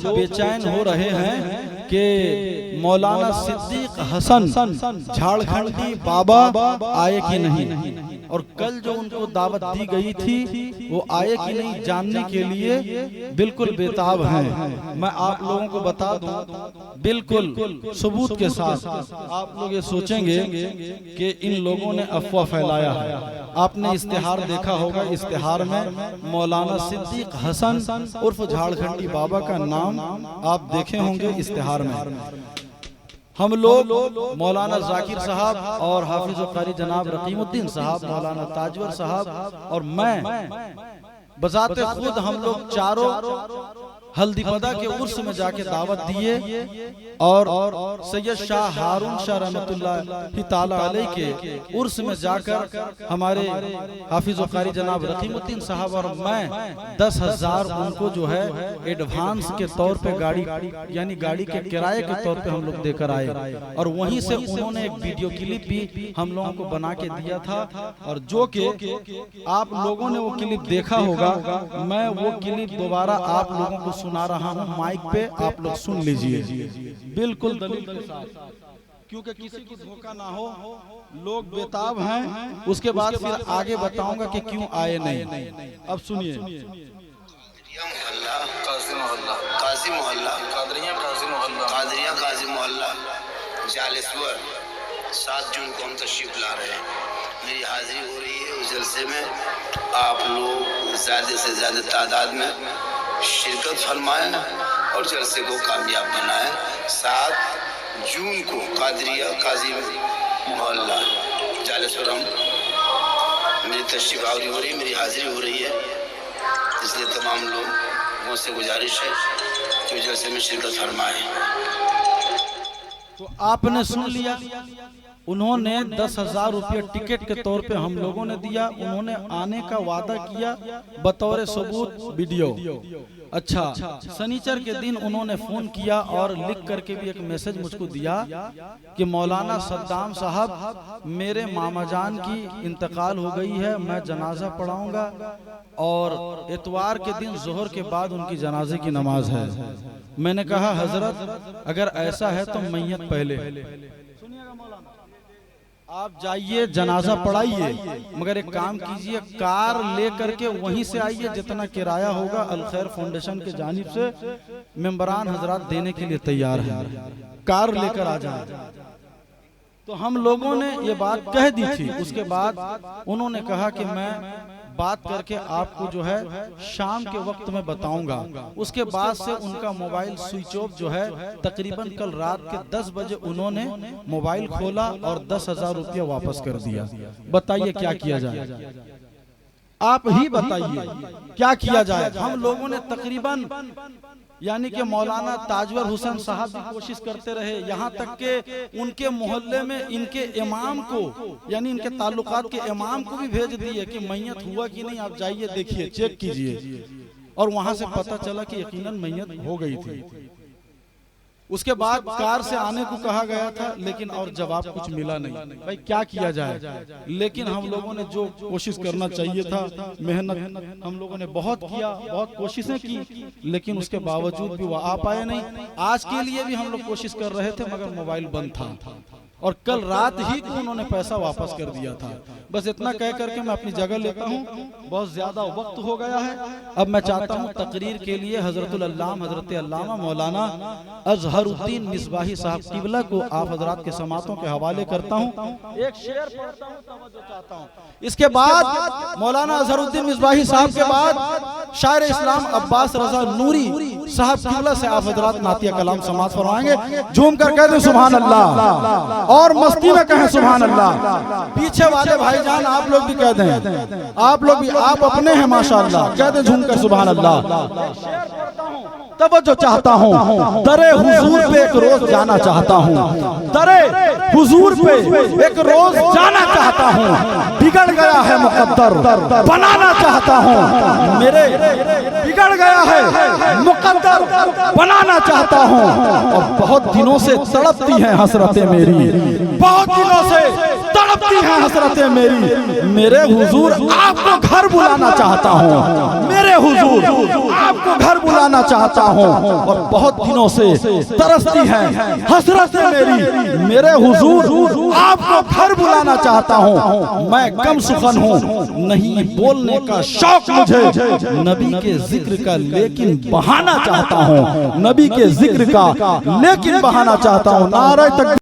बेचैन हो रहे हैं कि मौलाना सिद्दीक हसन झारखंडी बाबा आए कि नहीं, और कल जो उनको दावत दी गई थी वो आए कि नहीं जानने के लिए बिल्कुल बेताब हैं। मैं आप लोगों को बता दूं बिल्कुल सबूत के साथ। आप लोग ये सोचेंगे कि इन लोगों ने अफवाह फैलाया है। आपने इश्तिहार देखा होगा, इश्तिहार में मौलाना सिद्दीक हसन उर्फ झारखंडी बाबा का नाम आप देखे होंगे इश्तिहार में। हम लोग मौलाना जाकिर साहब और हाफिज कारी जनाब रकीमुद्दीन साहब, मौलाना ताजवर साहब और मैं बजाते खुद हम लोग चारों हल्दीपदा के उर्स में जाके दावत दिए और सैयद शाह हारून शाह रहमतुल्लाह ताला अलैह के उर्स में जाकर हमारे हाफिज कारी जनाब रकीमुद्दीन साहब और मैं 10,000 उनको जो है एडवांस के तौर पे गाड़ी यानी गाड़ी के किराए के तौर पे हम लोग देकर आए, और वहीं से उन्होंने एक वीडियो क्लिप भी हम लोगों को बना के दिया था, और जो कि आप लोगों ने वो क्लिप देखा होगा। मैं वो क्लिप दोबारा आप लोगों को सुना रहा हूं माइक पे, आप लोग सुन लीजिए बिल्कुल दलील के साथ, क्योंकि किसी को धोखा ना हो। लोग बेताब हैं, उसके बाद फिर आगे बताऊंगा कि क्यों आए नहीं। अब सुनिए। काजी मोहल्ला कादरिया काजी मोहल्ला जालेश्वर 7 जून को हम तशरीफ ला रहे हैं। मेरी हाजिरी हो रही है उस जलसे में। आप लोग ज़्यादा से ज़्यादा तादाद में शिरकत फरमाएं और जलसे को कामयाब बनाएं। 7 जून को कादरिया काजी मोहल्ला जालेश्वर मेरी तशरीफ आवरी हो रही है, मेरी हाजिरी हो रही है, इसलिए तमाम लोगों से गुजारिश है कि जलसे में शिरकत फरमाएं। तो आपने सुन लिया, उन्होंने 10,000 रुपये टिकट के तौर पे हम लोगों ने दिया। उन्होंने आने का वादा किया बतौर सबूत वीडियो। अच्छा, शनिचर के दिन उन्होंने फोन किया और लिख करके भी एक मैसेज मुझको दिया कि मौलाना सद्दाम साहब मेरे मामा जान की इंतकाल हो गई है, मैं जनाजा पढ़ाऊंगा और इतवार के दिन जोहर के बाद उनकी जनाजे की नमाज है। मैंने कहा हजरत अगर ऐसा है तो मैयत पहले, सुनिएगा मौलाना, आप जाइए जनाजा पढ़ाइए, मगर एक काम कीजिए कार ले करके वहीं से आइए, जितना किराया होगा अल खैर फाउंडेशन के जानिब से मेंबरान हजरात देने के लिए तैयार हैं, कार लेकर आ जाए। तो हम लोगों ने ये बात कह दी थी। उसके बाद उन्होंने कहा कि मैं बात करके आपको जो है शाम के वक्त में बताऊंगा। उसके बाद से उनका मोबाइल स्विच ऑफ जो है तकरीबन कल रात के 10 बजे उन्होंने मोबाइल खोला और 10,000 रुपया वापस कर दिया। बताइए क्या किया जाए, आप ही बताइए क्या किया जाए। हम लोगों ने तकरीबन यानी कि मौलाना ताजवर हुसैन साहब भी कोशिश करते रहे, यहाँ तक के उनके मोहल्ले में इनके इमाम को यानी इनके ताल्लुकात के इमाम को भी भेज दिए कि मैयत हुआ कि नहीं, आप जाइए देखिए चेक कीजिए, और वहां से पता चला कि यकीनन मैयत हो गई थी। उसके बाद कार से आने को कहा गया था, लेकिन और जवाब कुछ मिला नहीं। भाई क्या किया जाए, लेकिन हम लोगों ने जो कोशिश करना चाहिए था, मेहनत हम लोगों ने बहुत किया, बहुत कोशिशें की, लेकिन उसके बावजूद भी वो आ पाए नहीं। आज के लिए भी हम लोग कोशिश कर रहे थे मगर मोबाइल बंद था, और कल रात ही को उन्होंने पैसा वापस कर दिया था। बस इतना कह करके मैं अपनी जगह लेता हूँ, बहुत ज्यादा वक्त हो गया है। अब मैं चाहता हूँ तकरीर के लिए हजरतुल अल्लामा हजरत अल्लामा मौलाना अजहरुद्दीन मिसबाही साहब किबला को आप हजरात के समातों के हवाले करता हूँ। एक शेर पढ़ता हूँ, तवज्जो चाहता हूँ। इसके बाद मौलाना अजहरुद्दीन मिसबाही साहब के बाद शायर इस्लाम अब्बास रजा नूरी साहब किबला से आप हजरात नातिया कलाम समात फरमाएंगे। झूम कर कह दें सुभान अल्लाह, और मस्ती में कहें सुभान अल्लाह। पीछे वाले भाईजान आप लोग भी कह दें, आप लोग भी, आप अपने हैं माशाअल्लाह, कह दें झूम कर सुभान अल्लाह। तब जो चाहता हूँ दरे हुजूर पे एक रोज जाना चाहता हूँ, दरे हुजूर पे एक रोज जाना चाहता हूँ। बिगड़ गया है मुकद्दर बनाना चाहता हूँ, मेरे बिगड़ गया है मुकद्दर बनाना चाहता हूँ। और बहुत दिनों से तड़पती हैं हसरतें मेरी, बहुत दिनों से तड़पती है हसरतें मेरी, मेरे हुजूर आपको घर बुलाना चाहता हूँ, मेरे हुजूर आपको घर बुलाना चाहता हूँ। और बहुत दिनों से तरसती है हसरतें मेरी, मेरे हुजूर आपको घर बुलाना चाहता हूँ। मैं कम सुखन हूँ, नहीं बोलने का शौक मुझे, नबी के जिक्र का लेकिन बहाना चाहता हूँ, नबी के जिक्र का लेकिन बहाना चाहता हूँ। नारे तकबीर।